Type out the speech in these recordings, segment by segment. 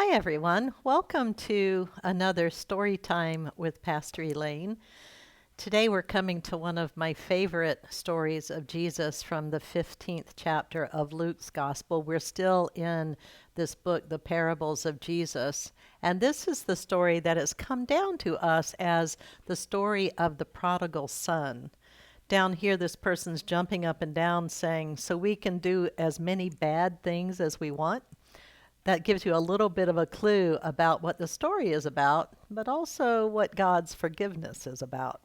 Hi, everyone. Welcome to another story time with Pastor Elaine. Today we're coming to one of my favorite stories of Jesus from the 15th chapter of Luke's Gospel. We're still in this book, The Parables of Jesus, and this is the story that has come down to us as the story of the prodigal son. Down here, this person's jumping up and down saying, so we can do as many bad things as we want. That gives you a little bit of a clue about what the story is about, but also what God's forgiveness is about.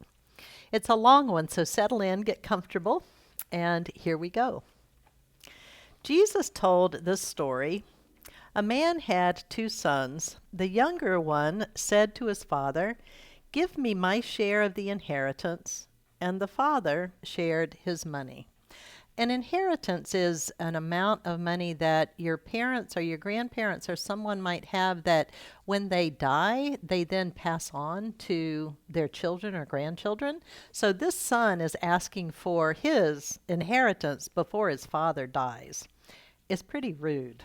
It's a long one, so settle in, get comfortable, and here we go. Jesus told this story. A man had two sons. The younger one said to his father, "Give me my share of the inheritance." And the father shared his money. An inheritance is an amount of money that your parents or your grandparents or someone might have that when they die, they then pass on to their children or grandchildren. So this son is asking for his inheritance before his father dies. It's pretty rude.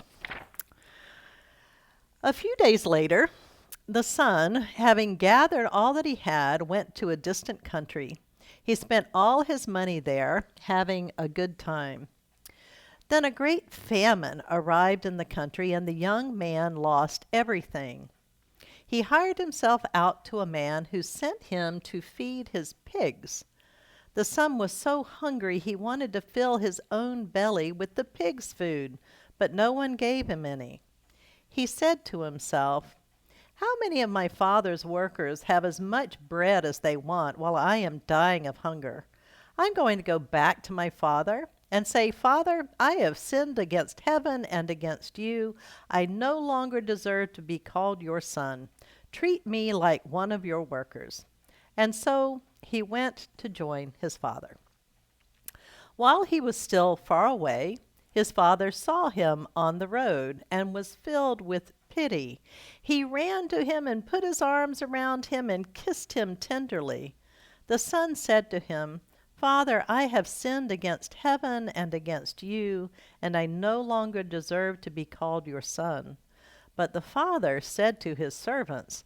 A few days later, the son, having gathered all that he had, went to a distant country. He spent all his money there, having a good time. Then a great famine arrived in the country, and the young man lost everything. He hired himself out to a man who sent him to feed his pigs. The son was so hungry he wanted to fill his own belly with the pigs' food, but no one gave him any. He said to himself, "How many of my father's workers have as much bread as they want while I am dying of hunger? I'm going to go back to my father and say, 'Father, I have sinned against heaven and against you. I no longer deserve to be called your son. Treat me like one of your workers.'" And so he went to join his father. While he was still far away, his father saw him on the road and was filled with pity. He ran to him and put his arms around him and kissed him tenderly. The son said to him, "Father, I have sinned against heaven and against you, and I no longer deserve to be called your son." But the father said to his servants,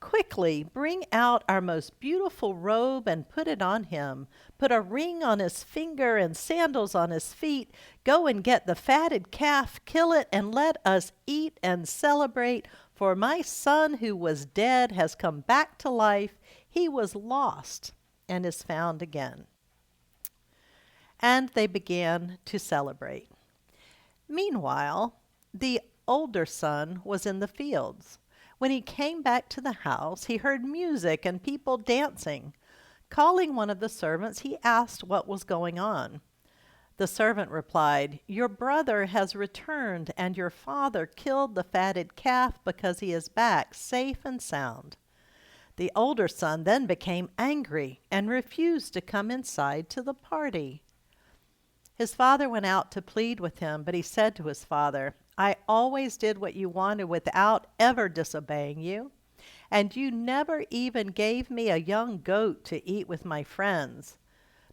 "Quickly, bring out our most beautiful robe and put it on him. Put a ring on his finger and sandals on his feet. Go and get the fatted calf, kill it, and let us eat and celebrate. For my son who was dead has come back to life. He was lost and is found again." And they began to celebrate. Meanwhile, the older son was in the fields. When he came back to the house, he heard music and people dancing. Calling one of the servants, he asked what was going on. The servant replied, "Your brother has returned, and your father killed the fatted calf because he is back safe and sound." The older son then became angry and refused to come inside to the party. His father went out to plead with him, but he said to his father, "I always did what you wanted without ever disobeying you, and you never even gave me a young goat to eat with my friends.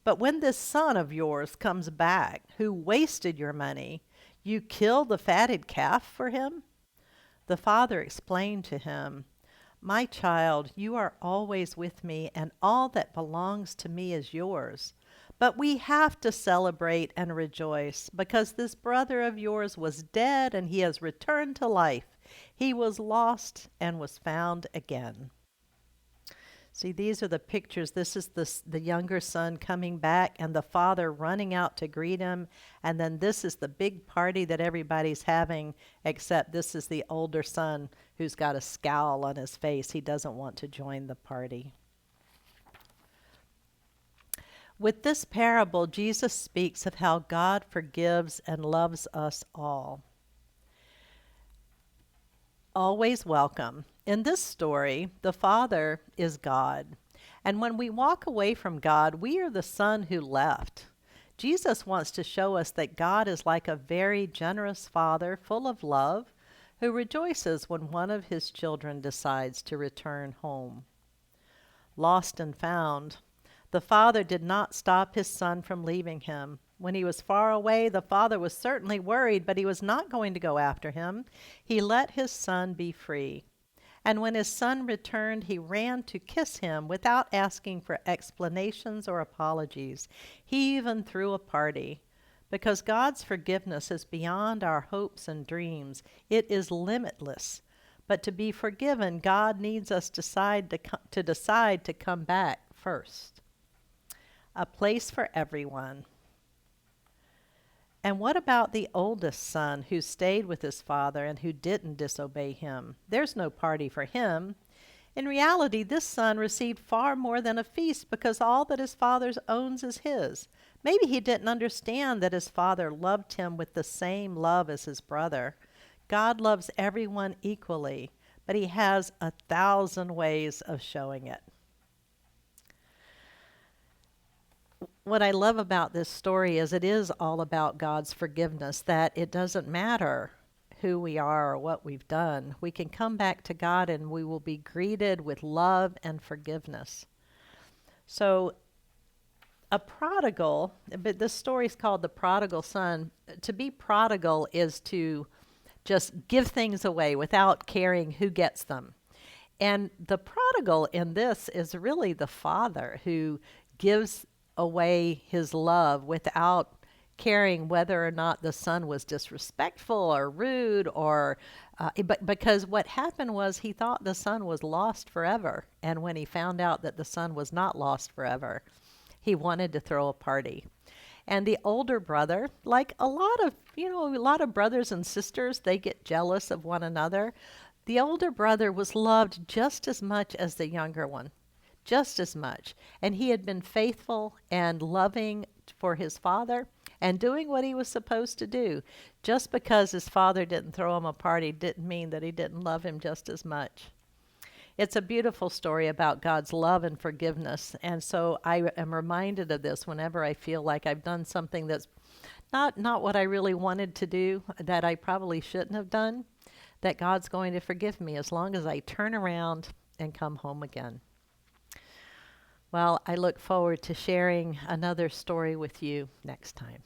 But when this son of yours comes back, who wasted your money, you kill the fatted calf for him?" The father explained to him, "My child, you are always with me, and all that belongs to me is yours. But we have to celebrate and rejoice because this brother of yours was dead and he has returned to life. He was lost and was found again." See, these are the pictures. This is the younger son coming back and the father running out to greet him. And then this is the big party that everybody's having, except this is the older son who's got a scowl on his face. He doesn't want to join the party. With this parable, Jesus speaks of how God forgives and loves us all. Always welcome. In this story, the Father is God. And when we walk away from God, we are the son who left. Jesus wants to show us that God is like a very generous father, full of love, who rejoices when one of his children decides to return home. Lost and found. The father did not stop his son from leaving him. When he was far away, the father was certainly worried, but he was not going to go after him. He let his son be free. And when his son returned, he ran to kiss him without asking for explanations or apologies. He even threw a party. Because God's forgiveness is beyond our hopes and dreams, it is limitless. But to be forgiven, God needs us to decide to come back first. A place for everyone. And what about the oldest son who stayed with his father and who didn't disobey him? There's no party for him. In reality, this son received far more than a feast because all that his father owns is his. Maybe he didn't understand that his father loved him with the same love as his brother. God loves everyone equally, but he has 1,000 ways of showing it. What I love about this story is it is all about God's forgiveness, that it doesn't matter who we are or what we've done. We can come back to God and we will be greeted with love and forgiveness. So a prodigal, but this story is called The Prodigal Son. To be prodigal is to just give things away without caring who gets them. And the prodigal in this is really the father who gives away his love without caring whether or not the son was disrespectful or rude or but because what happened was he thought the son was lost forever, and when he found out that the son was not lost forever, he wanted to throw a party. And the older brother, like a lot of brothers and sisters, they get jealous of one another. The older brother was loved just as much as the younger one, just as much. And he had been faithful and loving for his father and doing what he was supposed to do. Just because his father didn't throw him a party didn't mean that he didn't love him just as much. It's a beautiful story about God's love and forgiveness. And so I am reminded of this whenever I feel like I've done something that's not what I really wanted to do, that I probably shouldn't have done, that God's going to forgive me as long as I turn around and come home again. Well, I look forward to sharing another story with you next time.